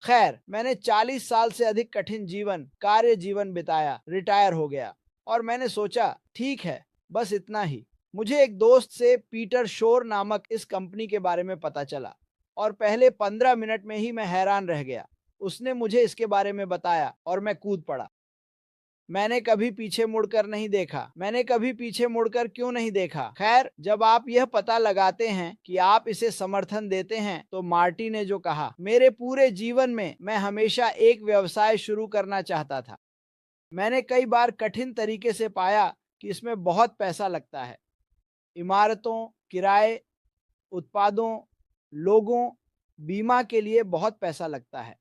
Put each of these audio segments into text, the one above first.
खैर, मैंने 40 साल से अधिक कठिन जीवन, कार्य जीवन बिताया, रिटायर हो गया और मैंने सोचा ठीक है, बस इतना ही। मुझे एक दोस्त से पीटर शोर नामक इस कंपनी के बारे में पता चला और पहले 15 मिनट में ही मैं हैरान रह गया। उसने मुझे इसके बारे में बताया और मैं कूद पड़ा। मैंने कभी पीछे मुड़कर नहीं देखा। मैंने कभी पीछे मुड़कर क्यों नहीं देखा? खैर, जब आप यह पता लगाते हैं कि आप इसे समर्थन देते हैं, तो मार्टी ने जो कहा, मेरे पूरे जीवन में मैं हमेशा एक व्यवसाय शुरू करना चाहता था। मैंने कई बार कठिन तरीके से पाया कि इसमें बहुत पैसा लगता है। इमारतों, किराए, उत्पादों, लोगों, बीमा के लिए बहुत पैसा लगता है।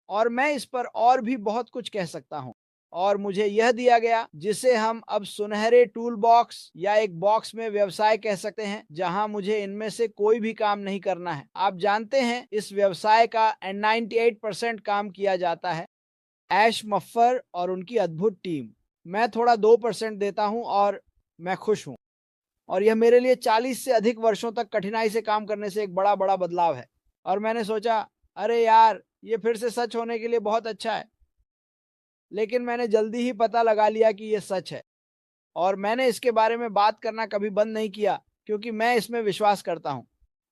और मैं इस पर और भी बहुत कुछ कह सकता हूँ। और मुझे यह दिया गया जिसे हम अब सुनहरे टूल बॉक्स या एक बॉक्स में व्यवसाय कह सकते हैं, जहां मुझे इनमें से कोई भी काम नहीं करना है। आप जानते हैं, इस व्यवसाय का 98% काम किया जाता है ऐश मफ्फर और उनकी अद्भुत टीम। मैं थोड़ा 2% देता हूं और मैं खुश हूं। और यह मेरे लिए 40 से अधिक वर्षों तक कठिनाई से काम करने से एक बड़ा बड़ा बदलाव है। और मैंने सोचा, अरे यार, ये फिर से सच होने के लिए बहुत अच्छा है। लेकिन मैंने जल्दी ही पता लगा लिया कि ये सच है और मैंने इसके बारे में बात करना कभी बंद नहीं किया, क्योंकि मैं इसमें विश्वास करता हूं।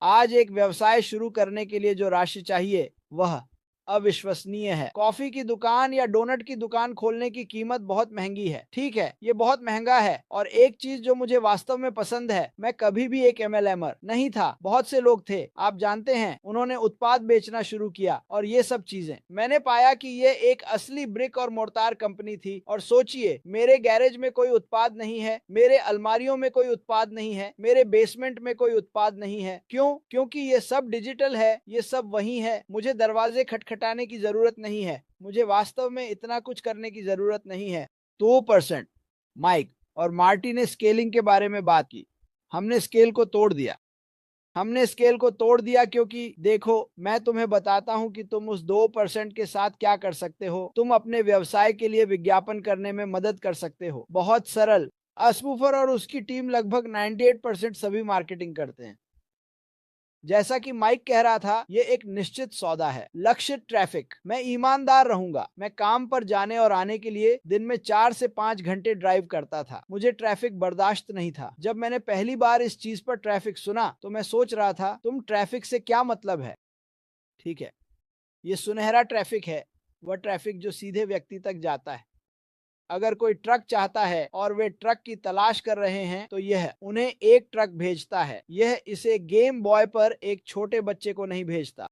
आज एक व्यवसाय शुरू करने के लिए जो राशि चाहिए, वह अविश्वसनीय है। कॉफी की दुकान या डोनट की दुकान खोलने की कीमत बहुत महंगी है। ठीक है, ये बहुत महंगा है। और एक चीज जो मुझे वास्तव में पसंद है, मैं कभी भी एक एमएलएमर नहीं था। बहुत से लोग थे, आप जानते हैं, उन्होंने उत्पाद बेचना शुरू किया और ये सब चीजें। मैंने पाया कि ये एक असली ब्रिक और मोर्टार कंपनी थी। और सोचिए, मेरे गैरेज में कोई उत्पाद नहीं है, मेरे अलमारियों में कोई उत्पाद नहीं है, मेरे बेसमेंट में कोई उत्पाद नहीं है। क्यों? क्योंकि ये सब डिजिटल है, ये सब वही है। मुझे दरवाजे खटखटाने की जरूरत नहीं है, मुझे वास्तव में इतना कुछ करने की जरूरत नहीं है। 2%। माइक और मार्टी ने स्केलिंग के बारे में बात की। हमने स्केल को तोड़ दिया। हमने स्केल को तोड़ दिया क्योंकि देखो, मैं तुम्हें बताता हूं कि तुम उस 2% के साथ क्या कर सकते हो। तुम अपने व्यवसाय के लिए विज्ञापन करने में मदद कर सकते हो। बहुत सरल। अस्पूफर और उसकी टीम लगभग 98% सभी मार्केटिंग करते हैं। जैसा कि माइक कह रहा था, ये एक निश्चित सौदा है। लक्ष्य ट्रैफिक। मैं ईमानदार रहूंगा, मैं काम पर जाने और आने के लिए दिन में 4 से 5 घंटे ड्राइव करता था। मुझे ट्रैफिक बर्दाश्त नहीं था। जब मैंने पहली बार इस चीज पर ट्रैफिक सुना, तो मैं सोच रहा था, तुम ट्रैफिक से क्या मतलब है? ठीक है, ये सुनहरा ट्रैफिक है, वह ट्रैफिक जो सीधे व्यक्ति तक जाता है। अगर कोई ट्रक चाहता है और वे ट्रक की तलाश कर रहे हैं, तो यह उन्हें एक ट्रक भेजता है। यह इसे गेम बॉय पर एक छोटे बच्चे को नहीं भेजता।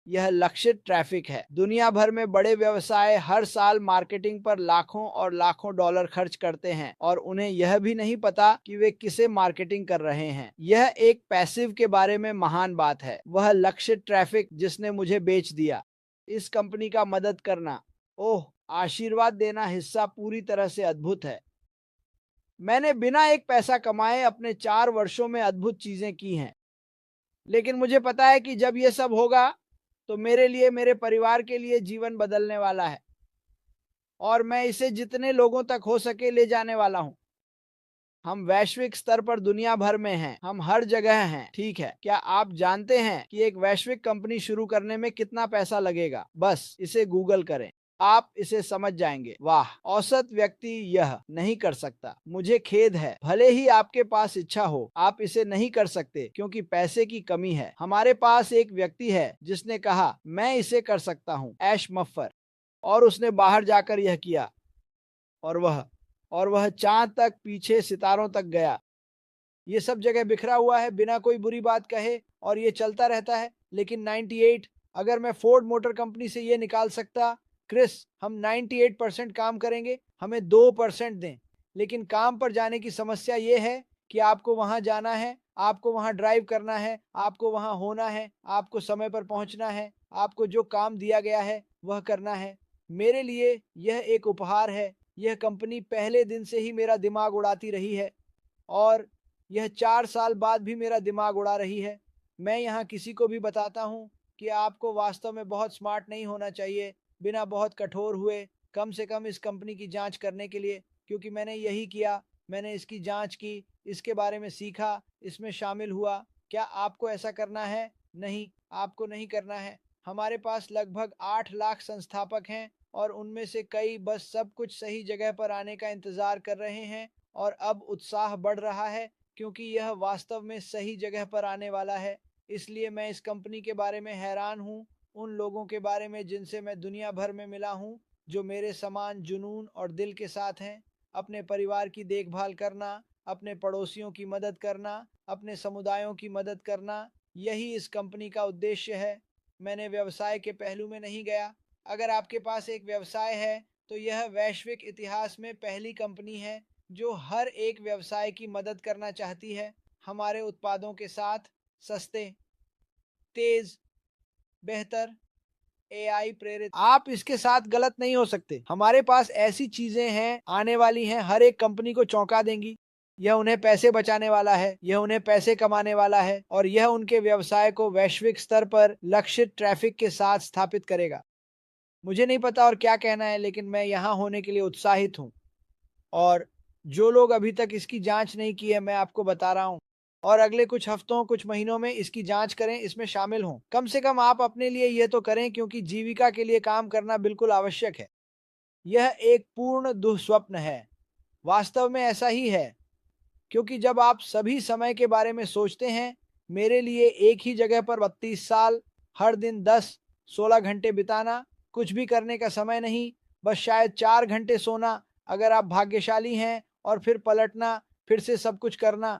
यह लक्षित ट्रैफिक है। दुनिया भर में बड़े व्यवसाय हर साल मार्केटिंग पर लाखों और लाखों डॉलर खर्च करते हैं और उन्हें यह भी नहीं पता कि वे किसे मार्केटिंग कर रहे हैं। यह एक पैसिव के बारे में महान बात है। वह लक्षित ट्रैफिक जिसने मुझे बेच दिया। इस कंपनी का मदद करना, ओह, आशीर्वाद देना हिस्सा पूरी तरह से अद्भुत है। मैंने बिना एक पैसा कमाए अपने 4 वर्षों में अद्भुत चीजें की हैं। लेकिन मुझे पता है कि जब यह सब होगा, तो मेरे लिए, मेरे परिवार के लिए जीवन बदलने वाला है और मैं इसे जितने लोगों तक हो सके ले जाने वाला हूं। हम वैश्विक स्तर पर दुनिया भर में हैं, हम हर जगह हैं। ठीक है, क्या आप जानते हैं कि एक वैश्विक कंपनी शुरू करने में कितना पैसा लगेगा? बस इसे गूगल करें, आप इसे समझ जाएंगे। वाह, औसत व्यक्ति यह नहीं कर सकता। मुझे खेद है, भले ही आपके पास इच्छा हो, आप इसे नहीं कर सकते क्योंकि पैसे की कमी है। हमारे पास एक व्यक्ति है जिसने कहा, मैं इसे कर सकता हूं, ऐश मफ्फर। और उसने बाहर जाकर यह किया और वह चांद तक, पीछे सितारों तक गया। ये सब जगह बिखरा हुआ है बिना कोई बुरी बात कहे और ये चलता रहता है। लेकिन 98, अगर मैं फोर्ड मोटर कंपनी से ये निकाल सकता, क्रिस, हम 98% काम करेंगे, हमें 2% दें। लेकिन काम पर जाने की समस्या ये है कि आपको वहां जाना है, आपको वहां ड्राइव करना है, आपको वहां होना है, आपको समय पर पहुंचना है, आपको जो काम दिया गया है वह करना है। मेरे लिए यह एक उपहार है। यह कंपनी पहले दिन से ही मेरा दिमाग उड़ाती रही है और यह 4 साल बाद भी मेरा दिमाग उड़ा रही है। मैं यहाँ किसी को भी बताता हूँ कि आपको वास्तव में बहुत स्मार्ट नहीं होना चाहिए, बिना बहुत कठोर हुए, कम से कम इस कंपनी की जांच करने के लिए, क्योंकि मैंने यही किया। मैंने इसकी जांच की, इसके बारे में सीखा, इसमें शामिल हुआ। क्या आपको ऐसा करना है? नहीं, आपको नहीं करना है। हमारे पास लगभग 8 लाख संस्थापक हैं और उनमें से कई बस सब कुछ सही जगह पर आने का इंतजार कर रहे हैं और अब उत्साह बढ़ रहा है क्योंकि यह वास्तव में सही जगह पर आने वाला है। इसलिए मैं इस कंपनी के बारे में हैरान हूँ, उन लोगों के बारे में जिनसे मैं दुनिया भर में मिला हूँ, जो मेरे समान जुनून और दिल के साथ हैं। अपने परिवार की देखभाल करना, अपने पड़ोसियों की मदद करना, अपने समुदायों की मदद करना, यही इस कंपनी का उद्देश्य है। मैंने व्यवसाय के पहलू में नहीं गया। अगर आपके पास एक व्यवसाय है तो यह वैश्विक इतिहास में पहली कंपनी है जो हर एक व्यवसाय की मदद करना चाहती है हमारे उत्पादों के साथ। सस्ते, तेज, बेहतर, एआई प्रेरित। आप इसके साथ गलत नहीं हो सकते। हमारे पास ऐसी चीजें हैं आने वाली हैं, हर एक कंपनी को चौंका देंगी। यह उन्हें पैसे बचाने वाला है, यह उन्हें पैसे कमाने वाला है और यह उनके व्यवसाय को वैश्विक स्तर पर लक्षित ट्रैफिक के साथ स्थापित करेगा। मुझे नहीं पता और क्या कहना है, लेकिन मैं यहाँ होने के लिए उत्साहित हूँ। और जो लोग अभी तक इसकी जांच नहीं की है, मैं आपको बता रहा हूँ, और अगले कुछ हफ्तों कुछ महीनों में इसकी जांच करें, इसमें शामिल हों। कम से कम आप अपने लिए यह तो करें, क्योंकि जीविका के लिए काम करना बिल्कुल आवश्यक है। यह एक पूर्ण दुःस्वप्न है। वास्तव में ऐसा ही है, क्योंकि जब आप सभी समय के बारे में सोचते हैं, मेरे लिए एक ही जगह पर 32 साल, हर दिन 10-16 घंटे बिताना, कुछ भी करने का समय नहीं, बस शायद 4 घंटे सोना अगर आप भाग्यशाली हैं, और फिर पलटना, फिर से सब कुछ करना,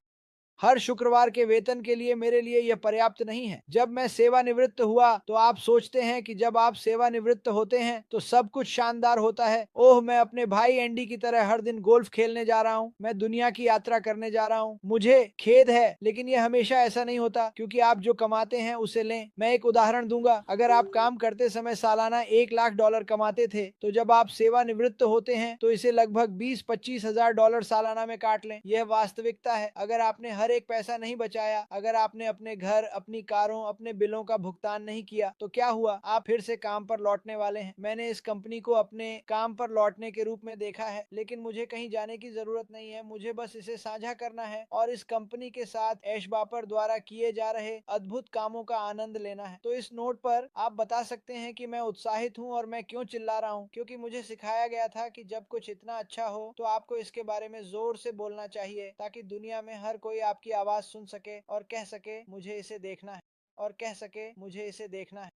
हर शुक्रवार के वेतन के लिए मेरे लिए यह पर्याप्त नहीं है। जब मैं सेवानिवृत्त हुआ तो आप सोचते हैं कि जब आप सेवानिवृत्त होते हैं तो सब कुछ शानदार होता है। ओह, मैं अपने भाई एंडी की तरह हर दिन गोल्फ खेलने जा रहा हूँ, मैं दुनिया की यात्रा करने जा रहा हूँ। मुझे खेद है, लेकिन यह हमेशा ऐसा नहीं होता, क्योंकि आप जो कमाते हैं उसे लें। मैं एक उदाहरण दूंगा। अगर आप काम करते समय सालाना $1 लाख कमाते थे, तो जब आप सेवानिवृत्त होते हैं तो इसे लगभग 20-25 हजार डॉलर सालाना में काट लें। यह वास्तविकता है। अगर आपने हर एक पैसा नहीं बचाया, अगर आपने अपने घर, अपनी कारों, अपने बिलों का भुगतान नहीं किया, तो क्या हुआ? आप फिर से काम पर लौटने वाले हैं। मैंने इस कंपनी को अपने काम पर लौटने के रूप में देखा है, लेकिन मुझे कहीं जाने की जरूरत नहीं है। मुझे बस इसे साझा करना है और इस कंपनी के साथ ऐश बापर द्वारा किए जा रहे अद्भुत कामों का आनंद लेना है। तो इस नोट पर आप बता सकते हैं कि मैं उत्साहित हूँ और मैं क्यों चिल्ला रहा हूँ। क्योंकि मुझे सिखाया गया था कि जब कुछ इतना अच्छा हो तो आपको इसके बारे में जोर से बोलना चाहिए, ताकि दुनिया में हर कोई आपकी आवाज सुन सके और कह सके मुझे इसे देखना है, और कह सके मुझे इसे देखना है।